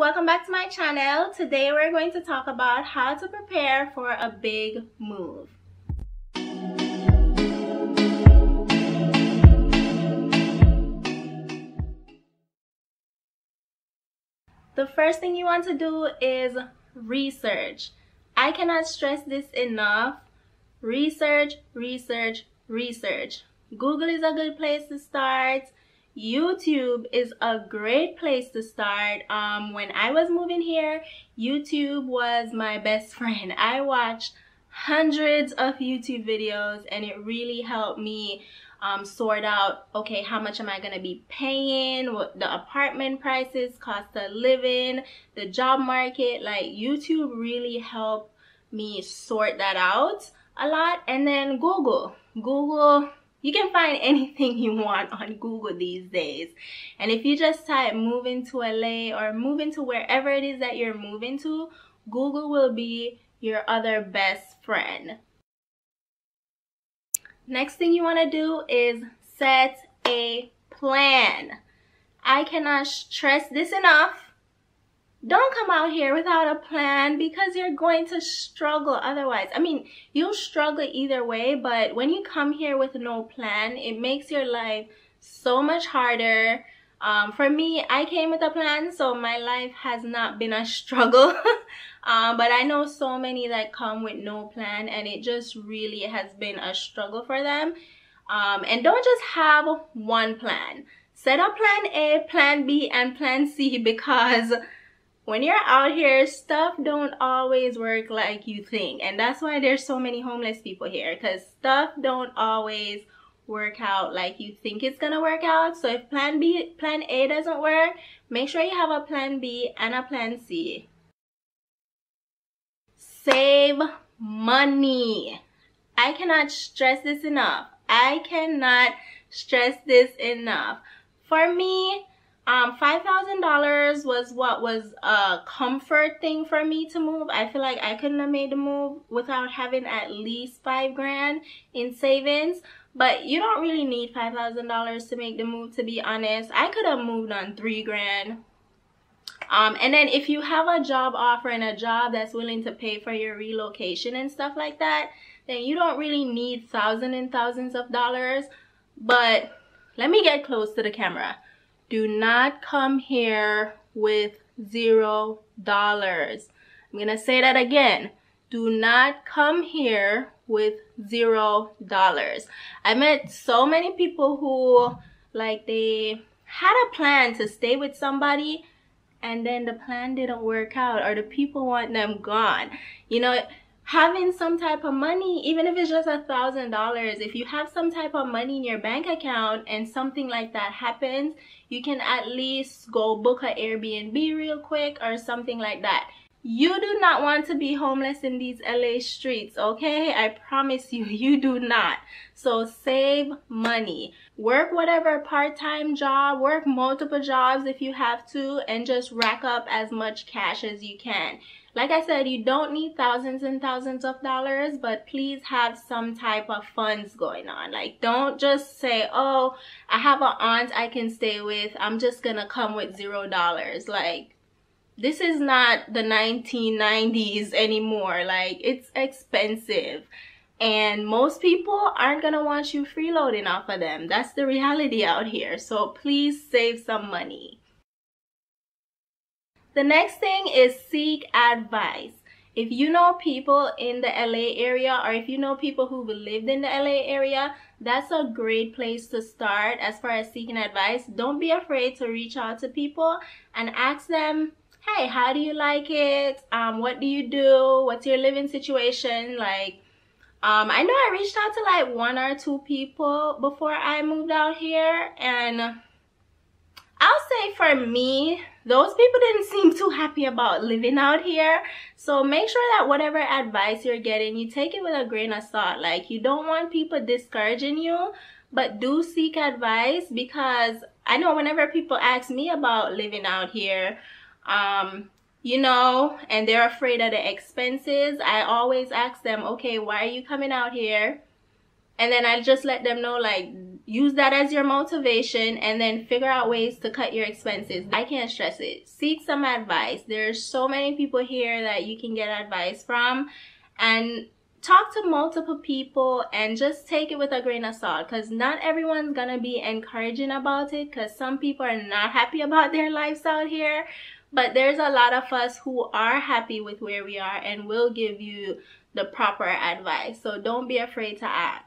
welcome back to my channel. Today we're going to talk about how to prepare for a big move. The first thing you want to do is research. I cannot stress this enough. Research, research, research. Google is a good place to start. YouTube is a great place to start. When I was moving here, YouTube was my best friend. I watched hundreds of YouTube videos and it really helped me sort out, okay, how much am I gonna be paying, what the apartment prices, cost of living, the job market. Like, YouTube really helped me sort that out a lot. And then Google, you can find anything you want on Google these days. And if you just type moving to LA or moving to wherever it is that you're moving to, Google will be your other best friend. Next thing you want to do is set a plan. I cannot stress this enough. Don't come out here without a plan because you're going to struggle otherwise. I mean, you'll struggle either way, but when you come here with no plan, it makes your life so much harder. For me, I came with a plan, so my life has not been a struggle. But I know so many that come with no plan and it just really has been a struggle for them. And don't just have one plan. Set up plan A, plan B, and plan C, because when you're out here, stuff don't always work like you think. And that's why there's so many homeless people here, because stuff don't always work out like you think it's gonna work out. So if plan A doesn't work, make sure you have a plan B and a plan C. Save money. I cannot stress this enough. I cannot stress this enough. For me, $5,000 was what was a comfort thing for me to move. I feel like I couldn't have made the move without having at least $5 grand in savings. But you don't really need $5,000 to make the move, to be honest. I could have moved on $3 grand. And then if you have a job offer and a job that's willing to pay for your relocation and stuff like that, then you don't really need thousands and thousands of dollars. But let me get close to the camera. Do not come here with $0. I'm gonna say that again. Do not come here with $0. I met so many people who, like, they had a plan to stay with somebody and then the plan didn't work out, or the people want them gone. You know, having some type of money, even if it's just $1,000, if you have some type of money in your bank account and something like that happens, you can at least go book an Airbnb real quick or something like that. You do not want to be homeless in these LA streets, okay? I promise you, you do not. So save money. Work whatever part-time job, work multiple jobs if you have to, and just rack up as much cash as you can. Like I said, you don't need thousands and thousands of dollars, but please have some type of funds going on. Like, don't just say, oh, I have an aunt I can stay with, I'm just gonna come with $0. Like, this is not the 1990s anymore. Like, it's expensive. And most people aren't gonna want you freeloading off of them. That's the reality out here. So please save some money. The next thing is seek advice. If you know people in the LA area, or if you know people who've lived in the LA area, that's a great place to start as far as seeking advice. Don't be afraid to reach out to people and ask them, hey, how do you like it? What do you do? What's your living situation? Like, I know I reached out to like 1 or 2 people before I moved out here, and I'll say for me, those people didn't seem too happy about living out here. So make sure that whatever advice you're getting, you take it with a grain of salt. Like, you don't want people discouraging you, but do seek advice, because I know whenever people ask me about living out here, you know, and they're afraid of the expenses, I always ask them, okay, why are you coming out here? And then I just let them know, like, use that as your motivation and then figure out ways to cut your expenses. I can't stress it. Seek some advice. There's so many people here that you can get advice from, and talk to multiple people and just take it with a grain of salt, because not everyone's gonna be encouraging about it, because some people are not happy about their lives out here. But there's a lot of us who are happy with where we are and will give you the proper advice. So don't be afraid to ask.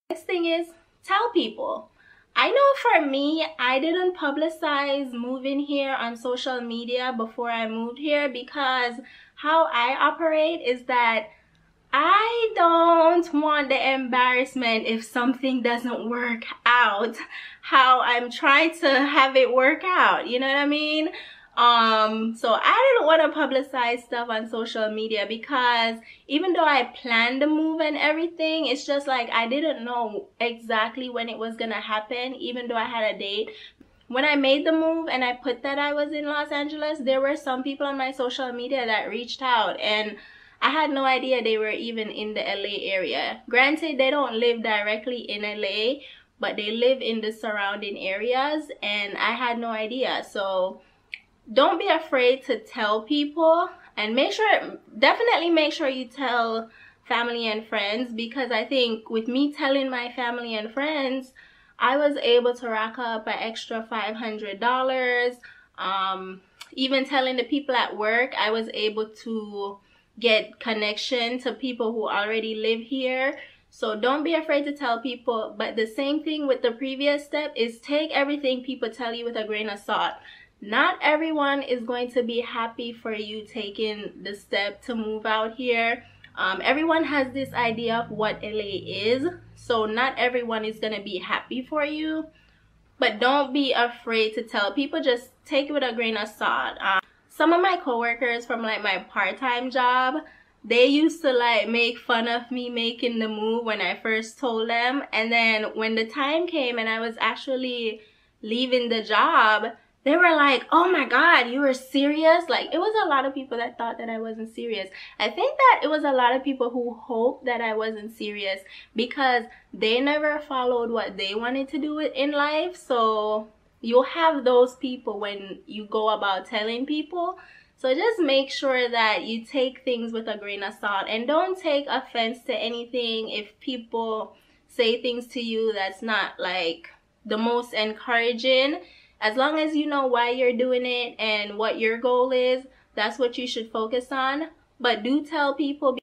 Next thing is, tell people. I know for me, I didn't publicize moving here on social media before I moved here, because how I operate is that I don't want the embarrassment if something doesn't work out how I'm trying to have it work out, you know what I mean? So I didn't want to publicize stuff on social media, because even though I planned the move and everything, it's just like I didn't know exactly when it was gonna happen, even though I had a date. When I made the move and I put that I was in Los Angeles, there were some people on my social media that reached out, and I had no idea they were even in the LA area. Granted, they don't live directly in LA, but they live in the surrounding areas, and I had no idea. So don't be afraid to tell people, and definitely make sure you tell family and friends, because I think with me telling my family and friends, I was able to rack up an extra $500. Even telling the people at work, I was able to get connection to people who already live here. So don't be afraid to tell people. But the same thing with the previous step is, take everything people tell you with a grain of salt. Not everyone is going to be happy for you taking the step to move out here. Everyone has this idea of what LA is, so not everyone is going to be happy for you. But don't be afraid to tell people. Just take it with a grain of salt. Some of my coworkers from like my part-time job, they used to like make fun of me making the move when I first told them. And then when the time came and I was actually leaving the job, they were like, oh my God, you were serious? Like, it was a lot of people that thought that I wasn't serious. I think that it was a lot of people who hoped that I wasn't serious, because they never followed what they wanted to do in life. So you'll have those people when you go about telling people. So just make sure that you take things with a grain of salt, and don't take offense to anything if people say things to you that's not like the most encouraging. As long as you know why you're doing it and what your goal is, that's what you should focus on. But do tell people.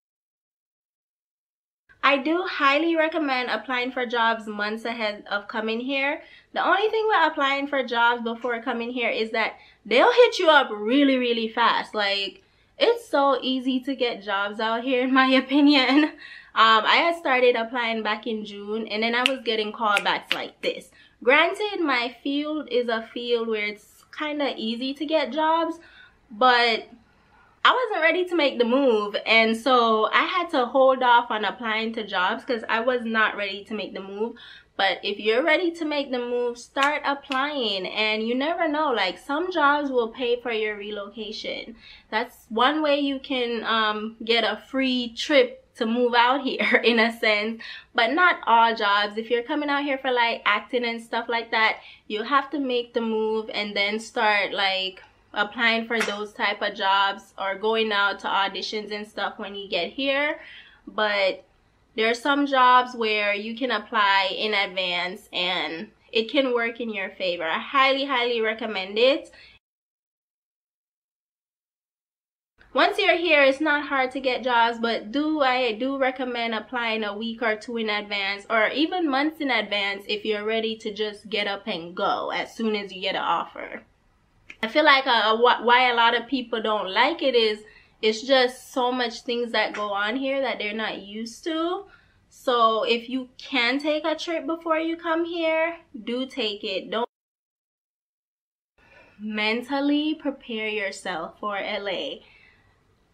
I do highly recommend applying for jobs months ahead of coming here. The only thing with applying for jobs before coming here is that they'll hit you up really, really fast. Like, it's so easy to get jobs out here, in my opinion. I had started applying back in June, and then I was getting callbacks like this. Granted, my field is a field where it's kind of easy to get jobs, but I wasn't ready to make the move, and so I had to hold off on applying to jobs because I was not ready to make the move. But if you're ready to make the move, start applying, and you never know, like, some jobs will pay for your relocation. That's one way you can get a free trip to move out here, in a sense. But not all jobs. If you're coming out here for like acting and stuff like that, you have to make the move and then start like applying for those type of jobs or going out to auditions and stuff when you get here. But there are some jobs where you can apply in advance and it can work in your favor. I highly recommend it. Once you're here, it's not hard to get jobs, but I do recommend applying a week or two in advance, or even months in advance, if you're ready to just get up and go as soon as you get an offer. I feel like why a lot of people don't like it is it's just so much things that go on here that they're not used to. So if you can take a trip before you come here, do take it. Don't mentally prepare yourself for LA.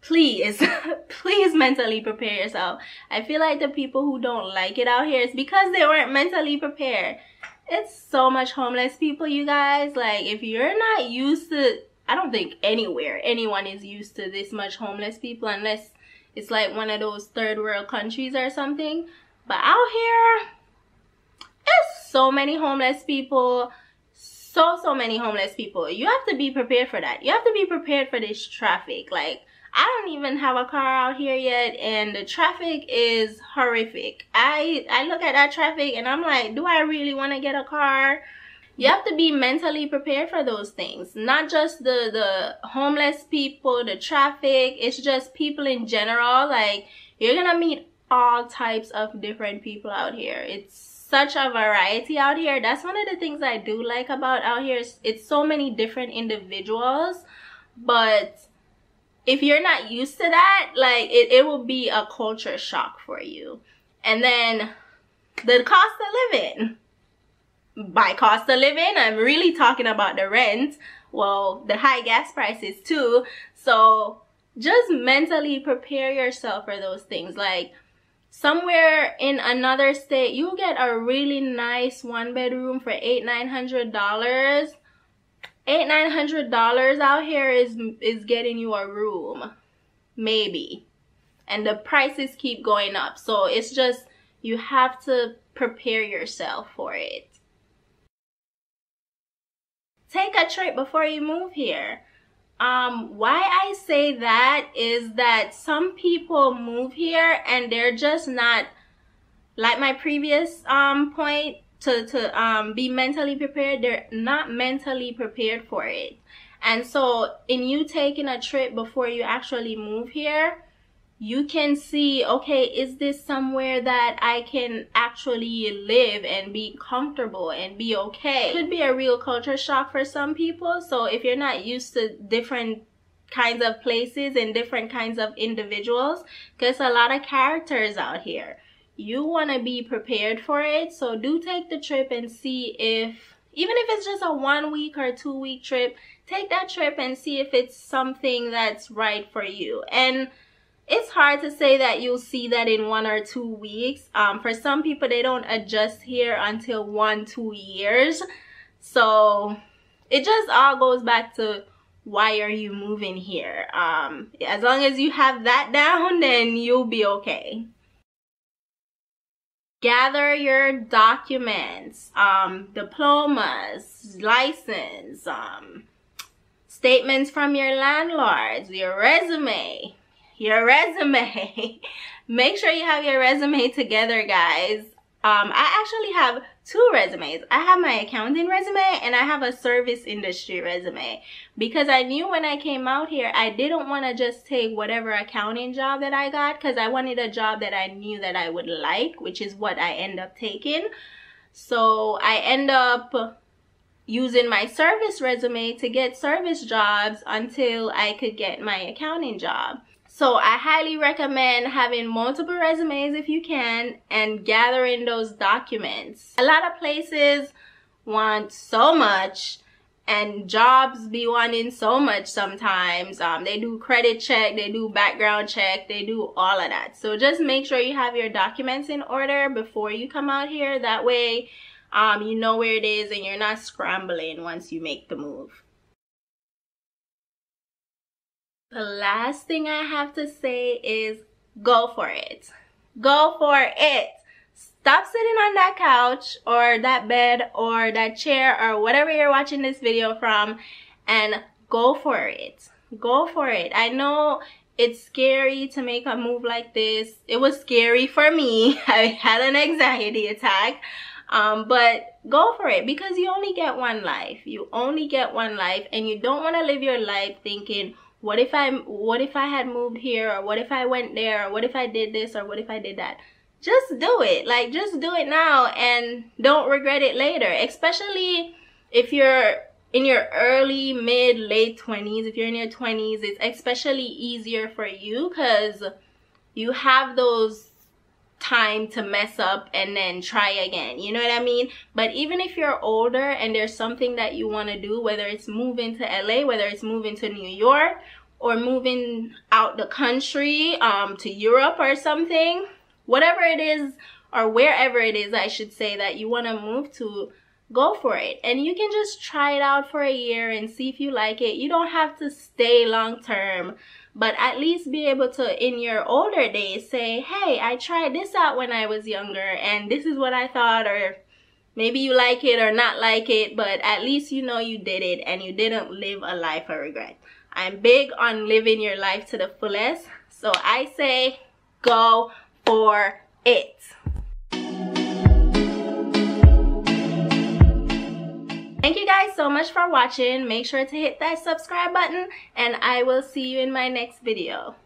Please, please mentally prepare yourself. I feel like the people who don't like it out here is because they weren't mentally prepared. It's so much homeless people, you guys. Like, if you're not used to, I don't think anywhere anyone is used to this much homeless people unless it's like one of those third world countries or something. But out here, there's so many homeless people. So many homeless people. You have to be prepared for that. You have to be prepared for this traffic. Like, I don't even have a car out here yet, and the traffic is horrific. I look at that traffic and I'm like, do I really want to get a car? You have to be mentally prepared for those things. Not just the homeless people, the traffic. It's just people in general. Like, you're gonna meet all types of different people out here. It's such a variety out here. That's one of the things I do like about out here. It's so many different individuals, but if you're not used to that, like, it will be a culture shock for you. And then the cost of living. By cost of living, I'm really talking about the rent. Well, the high gas prices too. So just mentally prepare yourself for those things. Like, somewhere in another state, you get a really nice one-bedroom for $800-900. $800-900 out here is getting you a room, maybe. And the prices keep going up. So it's just, you have to prepare yourself for it. Take a trip before you move here. Why I say that is that some people move here and they're just not, like my previous point, to be mentally prepared. They're not mentally prepared for it. And so in you taking a trip before you actually move here, you can see, okay, is this somewhere that I can actually live and be comfortable and be okay? It could be a real culture shock for some people. So if you're not used to different kinds of places and different kinds of individuals, because a lot of characters out here, you want to be prepared for it. So do take the trip and see if, even if it's just a 1 week or 2 week trip, take that trip and see if it's something that's right for you. And it's hard to say that you'll see that in 1 or 2 weeks. For some people, they don't adjust here until 1-2 years. So it just all goes back to, why are you moving here? As long as you have that down, then you'll be okay. Gather your documents, diplomas, license, statements from your landlords, your resume. Make sure you have your resume together, guys. I actually have 2 resumes. I have my accounting resume and I have a service industry resume, because I knew when I came out here, I didn't want to just take whatever accounting job that I got, because I wanted a job that I knew that I would like, which is what I end up taking. So I end up using my service resume to get service jobs until I could get my accounting job. So I highly recommend having multiple resumes if you can, and gathering those documents. A lot of places want so much, and jobs be wanting so much sometimes. They do credit check, they do background check, they do all of that. So just make sure you have your documents in order before you come out here. That way you know where it is and you're not scrambling once you make the move. The last thing I have to say is, go for it. Go for it. Stop sitting on that couch or that bed or that chair or whatever you're watching this video from, and go for it. Go for it. I know it's scary to make a move like this. It was scary for me. I had an anxiety attack. But go for it, because you only get one life. You only get one life, and you don't want to live your life thinking, what if I had moved here, or what if I went there, or what if I did this, or what if I did that? Just do it. Like, just do it now and don't regret it later. Especially if you're in your early, mid, late 20s. If you're in your 20s, it's especially easier for you because you have those time to mess up and then try again. You know what I mean? But even if you're older and there's something that you want to do, whether it's moving to LA, whether it's moving to New York, or moving out the country to Europe or something, whatever it is, or wherever it is, I should say, that you want to move to, go for it. And you can just try it out for a year and see if you like it. You don't have to stay long term, but at least be able to, in your older days, say, hey, I tried this out when I was younger and this is what I thought. Or maybe you like it or not like it, but at least you know you did it and you didn't live a life of regret. I'm big on living your life to the fullest, so I say go for it. Thank you guys so much for watching. Make sure to hit that subscribe button and I will see you in my next video.